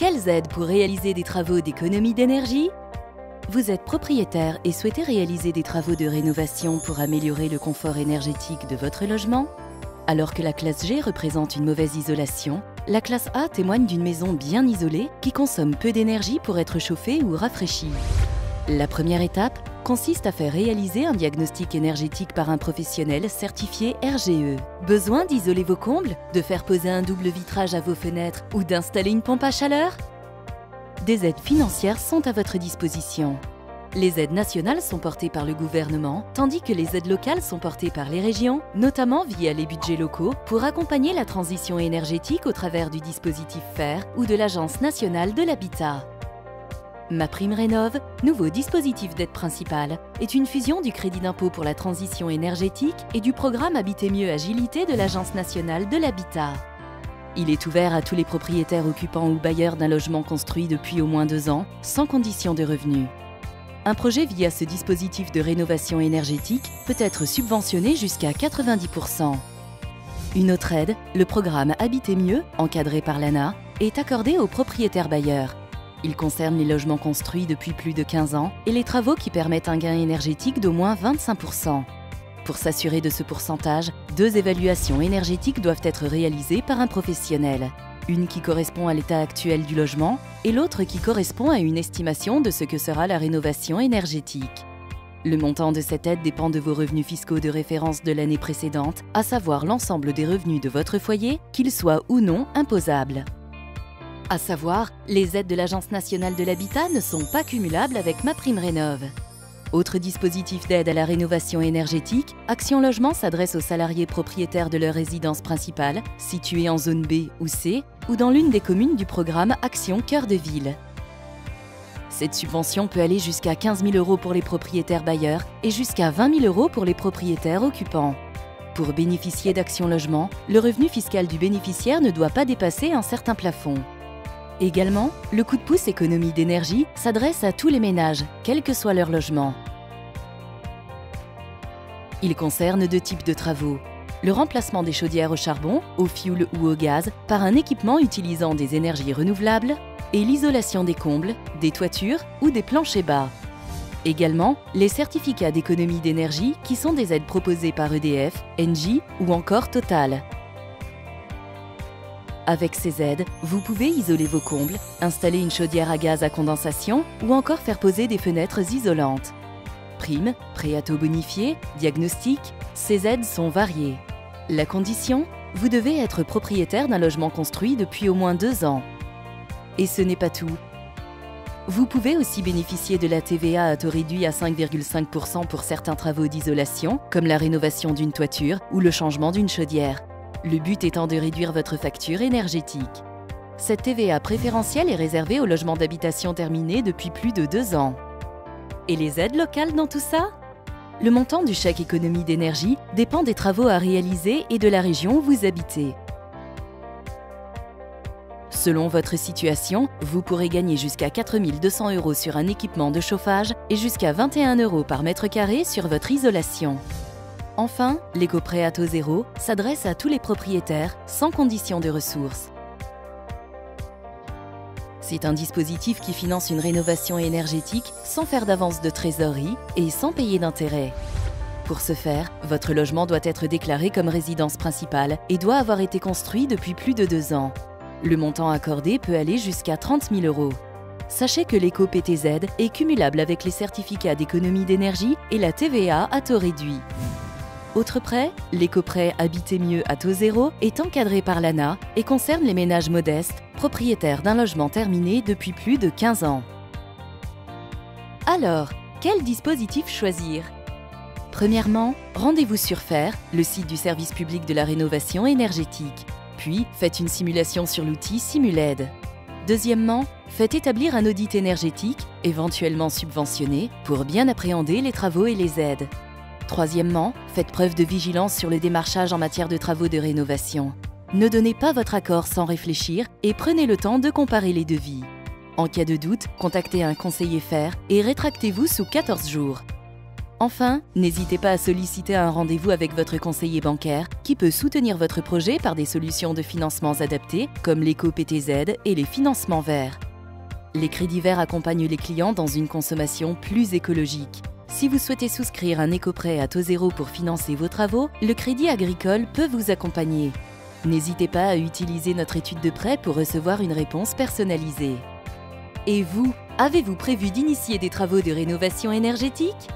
Quelles aides pour réaliser des travaux d'économie d'énergie? Vous êtes propriétaire et souhaitez réaliser des travaux de rénovation pour améliorer le confort énergétique de votre logement? Alors que la classe G représente une mauvaise isolation, la classe A témoigne d'une maison bien isolée qui consomme peu d'énergie pour être chauffée ou rafraîchie. La première étape consiste à faire réaliser un diagnostic énergétique par un professionnel certifié RGE. Besoin d'isoler vos combles, de faire poser un double vitrage à vos fenêtres ou d'installer une pompe à chaleur? Des aides financières sont à votre disposition. Les aides nationales sont portées par le gouvernement, tandis que les aides locales sont portées par les régions, notamment via les budgets locaux, pour accompagner la transition énergétique au travers du dispositif FAIRE ou de l'Agence nationale de l'habitat. MaPrimeRénov', nouveau dispositif d'aide principale, est une fusion du crédit d'impôt pour la transition énergétique et du programme Habiter mieux Agilité de l'Agence nationale de l'habitat. Il est ouvert à tous les propriétaires occupants ou bailleurs d'un logement construit depuis au moins 2 ans, sans condition de revenu. Un projet via ce dispositif de rénovation énergétique peut être subventionné jusqu'à 90%. Une autre aide, le programme Habiter mieux, encadré par l'ANA, est accordé aux propriétaires bailleurs. Il concerne les logements construits depuis plus de 15 ans et les travaux qui permettent un gain énergétique d'au moins 25%. Pour s'assurer de ce pourcentage, 2 évaluations énergétiques doivent être réalisées par un professionnel. Une qui correspond à l'état actuel du logement et l'autre qui correspond à une estimation de ce que sera la rénovation énergétique. Le montant de cette aide dépend de vos revenus fiscaux de référence de l'année précédente, à savoir l'ensemble des revenus de votre foyer, qu'ils soient ou non imposables. À savoir, les aides de l'Agence nationale de l'habitat ne sont pas cumulables avec MaPrimeRénov'. Autre dispositif d'aide à la rénovation énergétique, Action Logement s'adresse aux salariés propriétaires de leur résidence principale, située en zone B ou C, ou dans l'une des communes du programme Action Cœur de Ville. Cette subvention peut aller jusqu'à 15 000 € pour les propriétaires bailleurs et jusqu'à 20 000 € pour les propriétaires occupants. Pour bénéficier d'Action Logement, le revenu fiscal du bénéficiaire ne doit pas dépasser un certain plafond. Également, le coup de pouce économie d'énergie s'adresse à tous les ménages, quel que soit leur logement. Il concerne 2 types de travaux. Le remplacement des chaudières au charbon, au fioul ou au gaz par un équipement utilisant des énergies renouvelables et l'isolation des combles, des toitures ou des planchers bas. Également, les certificats d'économie d'énergie qui sont des aides proposées par EDF, Engie ou encore Total. Avec ces aides, vous pouvez isoler vos combles, installer une chaudière à gaz à condensation ou encore faire poser des fenêtres isolantes. Primes, prêts à taux bonifiés, diagnostic, ces aides sont variées. La condition, vous devez être propriétaire d'un logement construit depuis au moins 2 ans. Et ce n'est pas tout. Vous pouvez aussi bénéficier de la TVA à taux réduit à 5,5% pour certains travaux d'isolation, comme la rénovation d'une toiture ou le changement d'une chaudière. Le but étant de réduire votre facture énergétique. Cette TVA préférentielle est réservée aux logements d'habitation terminés depuis plus de 2 ans. Et les aides locales dans tout ça? Le montant du chèque économie d'énergie dépend des travaux à réaliser et de la région où vous habitez. Selon votre situation, vous pourrez gagner jusqu'à 4 200 € sur un équipement de chauffage et jusqu'à 21 € par mètre carré sur votre isolation. Enfin, l'éco-prêt à taux zéro s'adresse à tous les propriétaires sans condition de ressources. C'est un dispositif qui finance une rénovation énergétique sans faire d'avance de trésorerie et sans payer d'intérêt. Pour ce faire, votre logement doit être déclaré comme résidence principale et doit avoir été construit depuis plus de 2 ans. Le montant accordé peut aller jusqu'à 30 000 €. Sachez que l'éco-PTZ est cumulable avec les certificats d'économie d'énergie et la TVA à taux réduit. Autre prêt, l'éco-prêt Habiter mieux à taux zéro est encadré par l'ANA et concerne les ménages modestes, propriétaires d'un logement terminé depuis plus de 15 ans. Alors, quel dispositif choisir? Premièrement, rendez-vous sur FAIRE, le site du service public de la rénovation énergétique. Puis, faites une simulation sur l'outil Simul'Aide. Deuxièmement, faites établir un audit énergétique, éventuellement subventionné, pour bien appréhender les travaux et les aides. Troisièmement, faites preuve de vigilance sur le démarchage en matière de travaux de rénovation. Ne donnez pas votre accord sans réfléchir et prenez le temps de comparer les devis. En cas de doute, contactez un conseiller FAIRE et rétractez-vous sous 14 jours. Enfin, n'hésitez pas à solliciter un rendez-vous avec votre conseiller bancaire qui peut soutenir votre projet par des solutions de financement adaptées comme l'éco-PTZ et les financements verts. Les crédits verts accompagnent les clients dans une consommation plus écologique. Si vous souhaitez souscrire un éco-prêt à taux zéro pour financer vos travaux, le Crédit Agricole peut vous accompagner. N'hésitez pas à utiliser notre étude de prêt pour recevoir une réponse personnalisée. Et vous, avez-vous prévu d'initier des travaux de rénovation énergétique ?